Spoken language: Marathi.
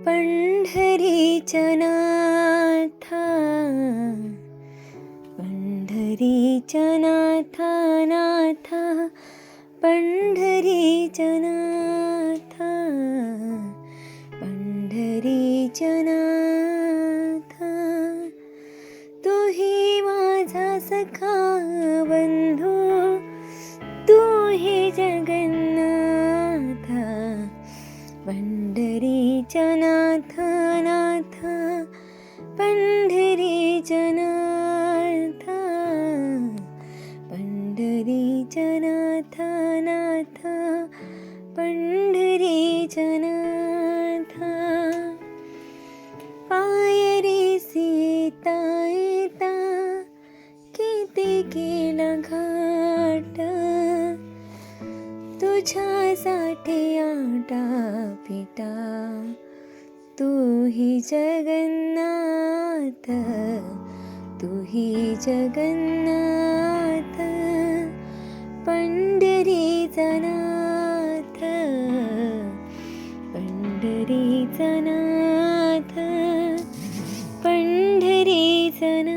पंढरीच्या नाथा, पंढरीच्या नाथा नाथा, पंढरीच्या नाथा, पंढरीच्या नाथा. तूही माझा सखा बंधू, तूही जगन्नाथा. पंढरीच्या नाथा नाथा, पंढरीच्या नाथा, पंढरीच्या नाथा नाथा, पंढरीच्या नाथा. पायरी सीता येता किती केला घाट, तुझ्यासाठी आटा पिटा, तूही जगन्नाथ, तूही जगन्नाथ. पंढरीचा नाथ, पंढरीचा नाथ, पंढरीचा नाथ.